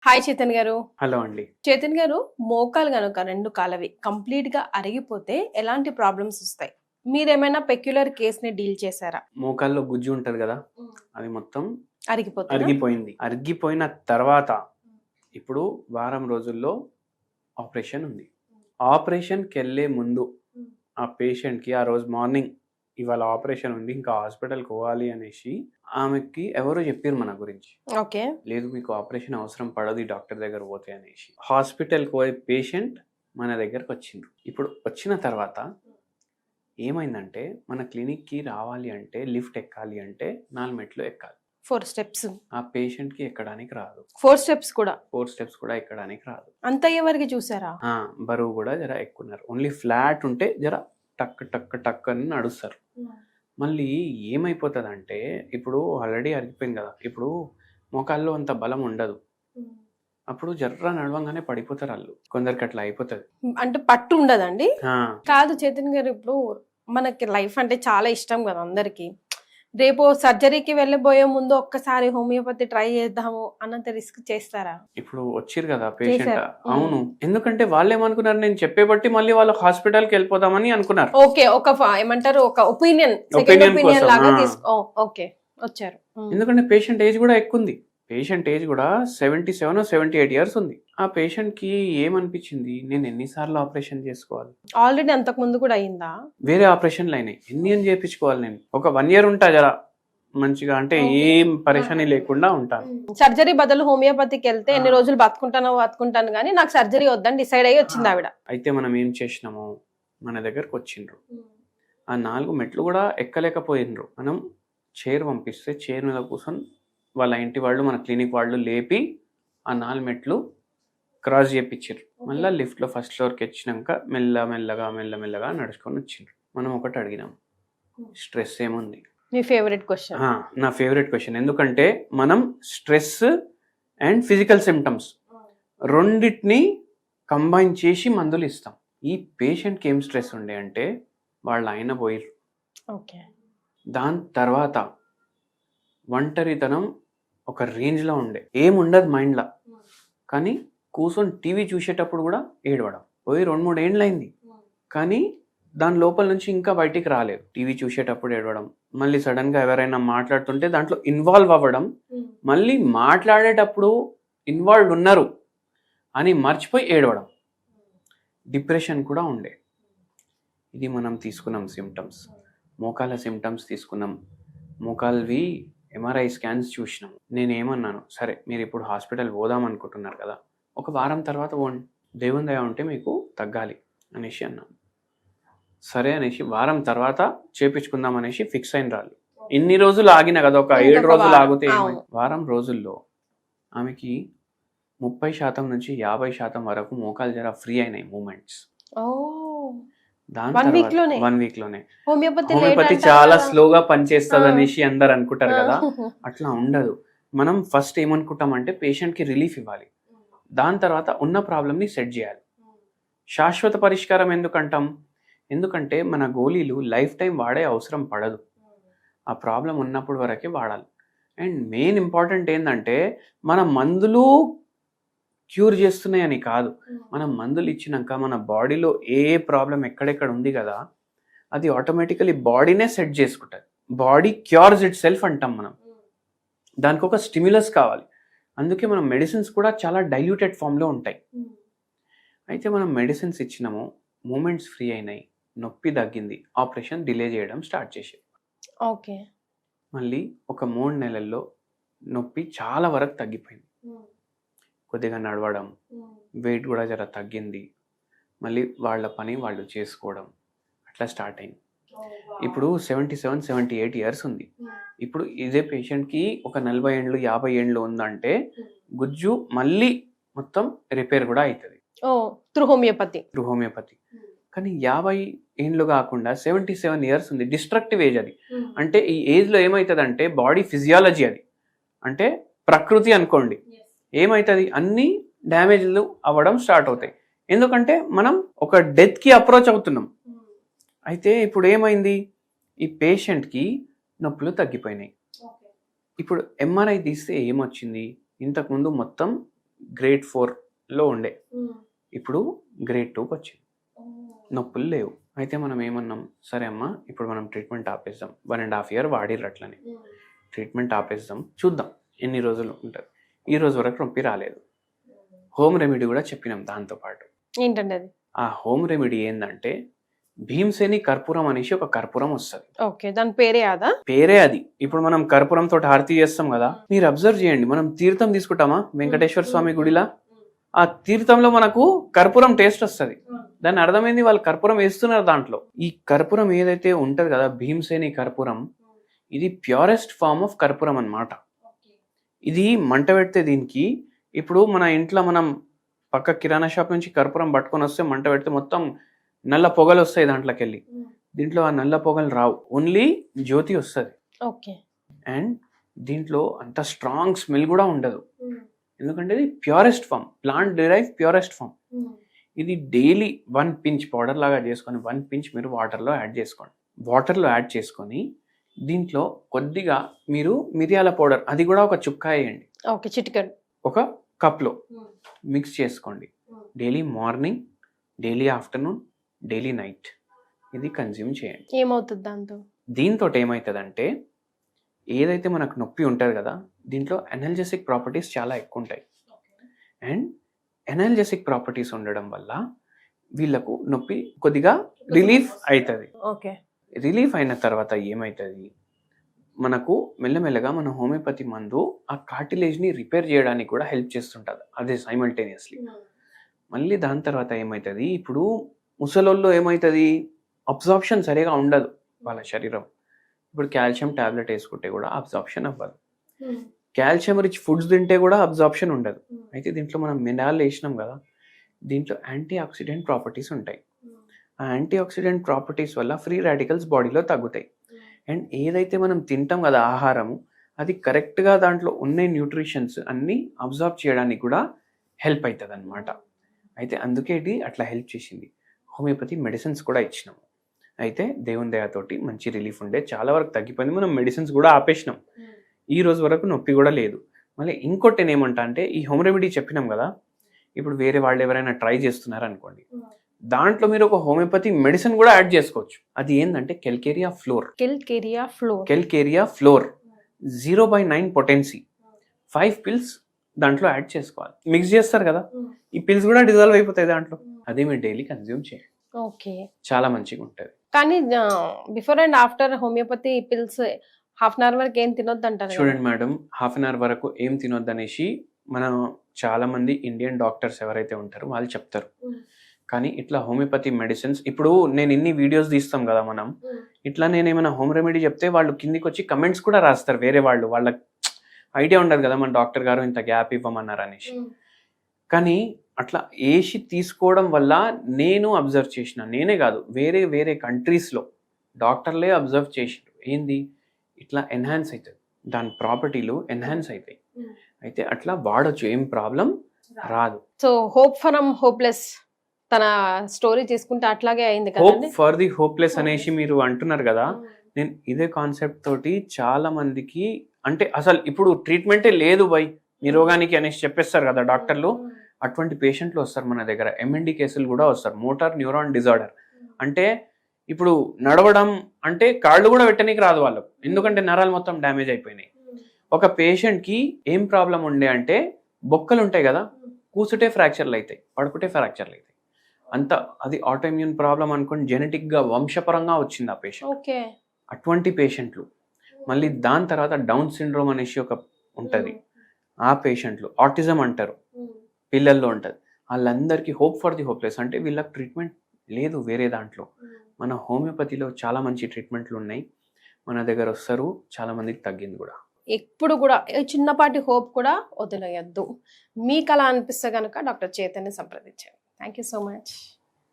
Hi Chetan గారు. Hello అండి. చేతన్ గారు, మోకాలు గనుక 2 కాళ్ళవి కంప్లీట్ గా అరిగిపోతే ఎలాంటి ప్రాబ్లమ్స్ వస్తాయి? మీరేమైనా పెక్యులర్ కేస్‌ని డీల్ చేశారా? మోకాల్లో గుజ్జు ఉంటది కదా, అది మొత్తం అరిగిపోతేనా? అరిగిపోయింది. అరిగిపోయిన తర్వాత ఇప్పుడు వారం రోజుల్లో ఆపరేషన్ ఉంది. ఆపరేషన్‌కెళ్ళే ముందు ఆ పేషెంట్‌కి ఆ రోజు మార్నింగ్ ఇవాళ ఆపరేషన్ ఉంది, ఇంకా హాస్పిటల్‌కి పోవాలి అనేసి ఆమెకి ఎవరో చెప్పిర్రు మన గురించి. ఓకే. లేదు మీకు ఆపరేషన్ అవసరం పడదు ఈ డాక్టర్ దగ్గర పోతే అనేసి. హాస్పిటల్‌కి పోయే పేషెంట్ మన దగ్గరకు వచ్చిండ్రు. ఇప్పుడు వచ్చిన తర్వాత ఏమైందంటే మన క్లినిక్‌కి రావాలి అంటే లిఫ్ట్ ఎక్కాలి అంటే 4 మెట్లు ఎక్కాలి. 4 స్టెప్స్. ఆ పేషెంట్‌కి ఎక్కడానికి రాదు. 4 స్టెప్స్ కూడా. 4 స్టెప్స్ కూడా ఎక్కడానికి రాదు. అంత అయ్యేవరకు చూసారా? బరువు కూడా జర ఎక్కున్నారు. ఓన్లీ ఫ్లాట్ ఉంటే జర టక్ టక్ టక్ అని నడుస్తారు. మళ్ళీ ఏమైపోతుందంటే ఇప్పుడు ఆల్రెడీ అరిగిపోయింది కదా, ఇప్పుడు మోకాల్లో అంత బలం ఉండదు. అప్పుడు జర్ర నడవంగానే పడిపోతారు వాళ్ళు. కొందరికి అట్లా అయిపోతుంది. అంటే పట్టు ఉండదండి? కాదు చేతన్ గారు, ఇప్పుడు మనకి లైఫ్ అంటే చాలా ఇష్టం కదా అందరికి. రేపు సర్జరీకి వెళ్ళబోయే ముందు ఒక్కసారి హోమియోపతి ట్రై చేద్దాము అన్నంత రిస్క్ చేస్తారా? ఇప్పుడు వచ్చిరు కదా పేషెంట్, అవును. ఎందుకంటే వాళ్ళు ఏమనుకున్నారు, నేను చెప్పేబట్టి మళ్ళీ వాళ్ళు హాస్పిటల్కి వెళ్ళిపోదామని అనుకున్నారు. ఓకే, ఒక ఏమంటారు, ఒక ఒపీనియన్ లాగా తీసుకో. ఓకే, వచ్చారు. ఎందుకంటే పేషెంట్ ఏజ్ కూడా ఎక్కువ ఉంది. పేషెంట్ ఏజ్ కూడా 77 or 78 years ఉంది. ఆ పేషెంట్ కి ఏమనిపించింది, నేను ఎన్నిసార్లు ఆపరేషన్ చేసుకోవాలి? ఆల్రెడీ అంతకు ముందు కూడా అయిందా? వేరే ఆపరేషన్లు అయినాయి, ఎన్ని అని చేయించుకోవాలి? నేను ఒక 1 year ఉంటా జరా మంచిగా, అంటే ఏం పరేషానీ లేకుండా ఉంటాను. సర్జరీ బదులు హోమియోపతికి వెళ్తే ఎన్ని రోజులు బతుకుంటాను కానీ నాకు సర్జరీ వద్దని డిసైడ్ అయ్యి వచ్చింది ఆవిడ. అయితే మనం ఏం చేసినాము, మన దగ్గరకు వచ్చిండ్రు, ఆ 4 మెట్లు కూడా ఎక్కలేకపోయినరు. మనం చైర్ పంపిస్తే చైర్ మీద కూర్చొని వాళ్ళ ఇంటి వాళ్ళు మన క్లినిక్ వాళ్ళు లేపి ఆ 4 మెట్లు క్రాస్ చేయించారు. మళ్ళీ లిఫ్ట్లో ఫస్ట్ ఫ్లోర్కి వచ్చినాక మెల్లగా నడుచుకొని వచ్చిండ్రు. మనం ఒకటి అడిగినాం, స్ట్రెస్ ఏముంది? మీ ఫేవరెట్ క్వశ్చన్. నా ఫేవరెట్ క్వశ్చన్. ఎందుకంటే మనం స్ట్రెస్ అండ్ ఫిజికల్ సిమ్టమ్స్ రెండింటిని కంబైన్ చేసి మందులు ఇస్తాం. ఈ పేషెంట్కి ఏం స్ట్రెస్ ఉండే అంటే వాళ్ళ ఆయన పోయిర్రు. ఓకే. దాని తర్వాత ఒంటరితనం ఒక రేంజ్లో ఉండే, ఏముండదు మైండ్లో, కానీ కూర్చొని టీవీ చూసేటప్పుడు కూడా ఏడవడం. పోయి 2-3 ఏళ్ళు అయింది, కానీ దాని లోపల నుంచి ఇంకా బయటికి రాలేదు. టీవీ చూసేటప్పుడు ఏడవడం, మళ్ళీ సడన్గా ఎవరైనా మాట్లాడుతుంటే దాంట్లో ఇన్వాల్వ్ అవ్వడం, మళ్ళీ మాట్లాడేటప్పుడు ఇన్వాల్వ్ ఉన్నారు అని మర్చిపోయి ఏడవడం, డిప్రెషన్ కూడా ఉండే. ఇది మనం తీసుకున్నాం సిమ్టమ్స్. మోకాల సిమ్టమ్స్ తీసుకున్నాం, మోకాల్వి ఎంఆర్ఐ స్కాన్స్ చూసినాం. నేనేమన్నాను, సరే మీరు ఇప్పుడు హాస్పిటల్ పోదాం అనుకుంటున్నారు కదా, ఒక వారం తర్వాత పోండి, దేవుని దయ ఉంటే మీకు తగ్గాలి అనేసి అన్నాను. సరే అనేసి వారం తర్వాత చేపించుకుందాం అనేసి ఫిక్స్ అయిన రాళ్ళు. ఇన్ని రోజులు ఆగిన కదా, ఒక 7 రోజులు ఆగితే వారం రోజుల్లో ఆమెకి 30% నుంచి 50% వరకు మోకాలు జర ఫ్రీ అయినాయి మూమెంట్స్. దాని 1 week లోనే. హోమియోపతి చాలా స్లోగా పనిచేస్తుంది అనేసి అందరు అనుకుంటారు కదా, అట్లా ఉండదు. మనం ఫస్ట్ ఏమనుకుంటామంటే పేషెంట్ కి రిలీఫ్ ఇవ్వాలి, దాని తర్వాత ఉన్న ప్రాబ్లమ్ ని సెట్ చేయాలి. శాశ్వత పరిష్కారం ఎందుకంటాం? ఎందుకంటే మన గోళీలు లైఫ్ టైం వాడే అవసరం పడదు, ఆ ప్రాబ్లం ఉన్నప్పుడు వరకే వాడాలి. అండ్ మెయిన్ ఇంపార్టెంట్ ఏంటంటే మన మందులు క్యూర్ చేస్తున్నాయని కాదు, మనం మందులు ఇచ్చినాక మన బాడీలో ఏ ప్రాబ్లం ఎక్కడెక్కడ ఉంది కదా, అది ఆటోమేటికలీ బాడీనే సెట్ చేసుకుంటుంది. బాడీ క్యూర్స్ ఇట్ సెల్ఫ్ అంటాం మనం. దానికి ఒక స్టిమ్యులస్ కావాలి. అందుకే మనం మెడిసిన్స్ కూడా చాలా డైల్యూటెడ్ ఫామ్లో ఉంటాయి. అయితే మనం మెడిసిన్స్ ఇచ్చినాము, మూమెంట్స్ ఫ్రీ అయినాయి, నొప్పి తగ్గింది, ఆపరేషన్ డిలే చేయడం స్టార్ట్ చేసాం. ఓకే. మళ్ళీ ఒక 3 నెలల్లో నొప్పి చాలా వరకు తగ్గిపోయింది, కొద్దిగా నడవడం, వెయిట్ కూడా జర తగ్గింది, మళ్ళీ వాళ్ళ పని వాళ్ళు చేసుకోవడం అట్లా స్టార్ట్ అయింది. ఇప్పుడు 77-78 years ఉంది. ఇప్పుడు ఇదే పేషెంట్కి ఒక 40 ఏళ్ళు 50 ఏళ్ళు ఉందంటే గుజ్జు మళ్ళీ మొత్తం రిపేర్ కూడా అవుతుంది త్రూ హోమియోపతి. కానీ 50 ఏళ్ళు కాకుండా 77 years ఉంది, డిస్ట్రక్టివ్ ఏజ్ అది. అంటే ఈ ఏజ్లో ఏమవుతుందంటే బాడీ ఫిజియాలజీ, అది అంటే ప్రకృతి అనుకోండి, ఏమవుతుంది, అన్ని డ్యామేజ్లు అవ్వడం స్టార్ట్ అవుతాయి. ఎందుకంటే మనం ఒక డెత్కి అప్రోచ్ అవుతున్నాం. అయితే ఇప్పుడు ఏమైంది, ఈ పేషెంట్కి నొప్పులు తగ్గిపోయినాయి. ఇప్పుడు ఎంఆర్ఐ తీస్తే ఏమొచ్చింది, ఇంతకుముందు మొత్తం గ్రేడ్ 4లో ఉండే, ఇప్పుడు గ్రేడ్ 2కి వచ్చింది, నొప్పులు లేవు. అయితే మనం ఏమన్నాం, సరే అమ్మా ఇప్పుడు మనం ట్రీట్మెంట్ ఆపేద్దాం, 1.5 year వాడిర్రు అట్లని, ట్రీట్మెంట్ ఆపేద్దాం, చూద్దాం ఎన్ని రోజులు ఉంటుంది. ఈ రోజు వరకు నొప్పి రాలేదు. హోమ్ రెమెడీ కూడా చెప్పినాం దాంతోపాటు. ఏంటండి అది? ఆ హోమ్ రెమెడీ ఏంటంటే భీమసేని కర్పూరం అనేసి ఒక కర్పూరం వస్తుంది. ఓకే, దాని పేరే అదా? పేరే అది. ఇప్పుడు మనం కర్పూరం తోటి హారతి చేస్తాం కదా, మీరు అబ్జర్వ్ చేయండి, మనం తీర్థం తీసుకుంటామా వెంకటేశ్వర స్వామి గుడిలా, ఆ తీర్థంలో మనకు కర్పూరం టేస్ట్ వస్తుంది. దాని అర్థమైంది వాళ్ళు కర్పూరం వేస్తున్నారు దాంట్లో. ఈ కర్పూరం ఏదైతే ఉంటది కదా భీమసేని కర్పూరం, ఇది ప్యూరెస్ట్ ఫార్మ్ ఆఫ్ కర్పూరం అన్నమాట. ఇది మంట పెడితే దీనికి, ఇప్పుడు మన ఇంట్లో మనం పక్క కిరాణా షాప్ నుంచి కర్పూరం పట్టుకొని వస్తే మంట పెడితే మొత్తం నల్ల పొగలు వస్తాయి దాంట్లోకి వెళ్ళి, దీంట్లో ఆ నల్ల పొగలు రావు, ఓన్లీ జ్యోతి వస్తుంది. ఓకే. అండ్ దీంట్లో అంత స్ట్రాంగ్ స్మెల్ కూడా ఉండదు, ఎందుకంటే ఇది purest form, plant derive purest form. ఇది డైలీ 1 pinch పౌడర్ లాగా చేసుకొని 1 pinch మీరు వాటర్లో యాడ్ చేసుకోండి. వాటర్లో యాడ్ చేసుకొని దీంట్లో కొద్దిగా మీరు మిరియాల పౌడర్, అది కూడా ఒక చుక్క వేయండి, ఓకే, చిటికెడు, ఒక కప్లో మిక్స్ చేసుకోండి. Daily morning, daily afternoon, daily night ఇది కన్జ్యూమ్ చేయండి. ఏమవుతుంది దాంతో? దీంతో ఏమవుతుందంటే ఏదైతే మనకు నొప్పి ఉంటుంది కదా, దీంట్లో ఎనర్జెసిక్ ప్రాపర్టీస్ చాలా ఎక్కువ ఉంటాయి. అండ్ ఎనర్జెసిక్ ప్రాపర్టీస్ ఉండడం వల్ల వీళ్ళకు నొప్పి కొద్దిగా రిలీఫ్ అవుతుంది. ఓకే. రిలీఫ్ అయిన తర్వాత ఏమవుతుంది, మనకు మెల్లమెల్లగా మన హోమియోపతి మందు ఆ కార్టిలేజ్ని రిపేర్ చేయడానికి కూడా హెల్ప్ చేస్తుంటుంది అదే సైమల్టేనియస్లీ. మళ్ళీ దాని తర్వాత ఏమవుతుంది, ఇప్పుడు ముసలోళ్ళు ఏమవుతుంది, అబ్జార్ప్షన్ సరిగా ఉండదు వాళ్ళ శరీరం. ఇప్పుడు కాల్షియం టాబ్లెట్ వేసుకుంటే కూడా అబ్జార్ప్షన్ అవ్వదు, కాల్షియం రిచ్ ఫుడ్స్ తింటే కూడా అబ్జార్ప్షన్ ఉండదు. అయితే దీంట్లో మనం మినరల్ వేసినాం కదా, దీంట్లో యాంటీ ఆక్సిడెంట్ ప్రాపర్టీస్ ఉంటాయి. ఆ యాంటీ ఆక్సిడెంట్ ప్రాపర్టీస్ వల్ల ఫ్రీ రాడికల్స్ బాడీలో తగ్గుతాయి. అండ్ ఏదైతే మనం తింటాం కదా ఆహారము, అది కరెక్ట్గా దాంట్లో ఉన్న న్యూట్రిషన్స్ అన్నీ అబ్జార్బ్ చేయడానికి కూడా హెల్ప్ అవుతుంది అనమాట. అయితే అందుకే ఇది అట్లా హెల్ప్ చేసింది. హోమియోపతి మెడిసిన్స్ కూడా ఇచ్చినాము. అయితే దేవుని దయతోటి మంచి రిలీఫ్ ఉండే, చాలా వరకు తగ్గిపోయింది. మనం మెడిసిన్స్ కూడా ఆపేసినాం, ఈ రోజు వరకు నొప్పి కూడా లేదు. మళ్ళీ ఇంకోటి ఏమంటా అంటే ఈ హోమ్ రెమెడీ చెప్పినాం కదా, ఇప్పుడు వేరే వాళ్ళు ఎవరైనా ట్రై చేస్తున్నారు అనుకోండి, దాంట్లో మీరు ఒక హోమియోపతి మెడిసిన్ కూడా యాడ్ చేసుకోవచ్చు. అది ఏంటంటే కెల్కేరియా ఫ్లోర్. కెల్కేరియా ఫ్లోర్ 0/9 పొటెన్సీ 5 pills దాంట్లో యాడ్ చేసుకోవాలి. మిక్స్ చేస్తారు కదా, ఈ పిల్స్ కూడా డిజాల్వ్ అయిపోతాయి దాంట్లో. అదే మీరు డైలీ కన్జ్యూమ్ చేయండి. ఓకే, చాలా మంచిగా ఉంటుంది. కానీ before and after homeopathy pills 1/2 hour వరకు ఏం తినొద్దు అంటారు. చూడండి మేడం, 1/2 hour వరకు ఏం తినొద్దు అనేసి మనం చాలా మంది ఇండియన్ డాక్టర్స్ ఎవరైతే ఉంటారో వాళ్ళు చెప్తారు. కానీ ఇట్లా హోమియోపతి మెడిసిన్స్, ఇప్పుడు నేను ఇన్ని వీడియోస్ తీస్తాం కదా మనం, ఇట్లా నేను ఏమైనా హోమ్ రెమెడీ చెప్తే వాళ్ళు కిందికి వచ్చి కమెంట్స్ కూడా రాస్తారు వేరే వాళ్ళు, వాళ్ళకి ఐడియా ఉండదు కదా మన డాక్టర్ గారు ఇంత గ్యాప్ ఇవ్వమన్నారు అనేసి. కానీ అట్లా వేసి తీసుకోవడం వల్ల నేను అబ్జర్వ్ చేసిన, నేనే కాదు వేరే వేరే కంట్రీస్లో డాక్టర్లే అబ్జర్వ్ చేసిండ్రు, ఏంది ఇట్లా ఎన్హాన్స్ అవుతుంది, దాని ప్రాపర్టీలు ఎన్హాన్స్ అవుతాయి. అయితే అట్లా వాడచ్చు, ఏం ప్రాబ్లం రాదు. సో హోప్ ఫ్రమ్ హోప్లెస్ తన స్టోరీ తీసుకుంటే అట్లాగే అయింది కదా. హోప్ ఫర్ ది హోప్లెస్ అనేసి మీరు అంటున్నారు కదా, నేను ఇదే కాన్సెప్ట్ తోటి చాలా మందికి, అంటే అసలు ఇప్పుడు ట్రీట్మెంటే లేదు బై మీ రోగానికి అనేసి చెప్పేస్తారు కదా డాక్టర్లు, అటువంటి పేషెంట్లు వస్తారు మన దగ్గర. MND కేసులు కూడా వస్తారు, మోటార్ న్యూరాన్ డిజార్డర్. అంటే ఇప్పుడు నడవడం అంటే కాళ్ళు కూడా పెట్టనీకి రాదు వాళ్ళకు, ఎందుకంటే నరాలు మొత్తం డ్యామేజ్ అయిపోయినాయి. ఒక పేషెంట్కి ఏం ప్రాబ్లం ఉండే అంటే బొక్కలు ఉంటాయి కదా, కూసుటే ఫ్రాక్చర్లు అవుతాయి, పడుకుంటే ఫ్రాక్చర్లు అవుతాయి. అంత అది ఆటోఇమ్యూన్ ప్రాబ్లం అనుకోండి, జెనెటిక్గా వంశపరంగా వచ్చింది ఆ పేషెంట్. అటువంటి పేషెంట్లు. మళ్ళీ దాని తర్వాత డౌన్ సిండ్రోమ్ అనేసి ఒక ఉంటుంది, ఆ పేషెంట్లు. ఆటిజం అంటారు, పిల్లల్లో ఉంటుంది. వాళ్ళందరికీ హోప్ ఫర్ ది హోప్లెస్ అంటే వీళ్ళకి ట్రీట్మెంట్ లేదు వేరే దాంట్లో. మన హోమియోపతిలో చాలా మంచి ట్రీట్మెంట్లు ఉన్నాయి, మన దగ్గర వస్తారు, చాలా మందికి తగ్గింది కూడా. ఎప్పుడు కూడా చిన్నపాటి హోప్ కూడా వదిలేయద్దు. మీకు అలా అనిపిస్తే కనుక డాక్టర్ చైతన్య సంప్రదించండి. Thank you so much.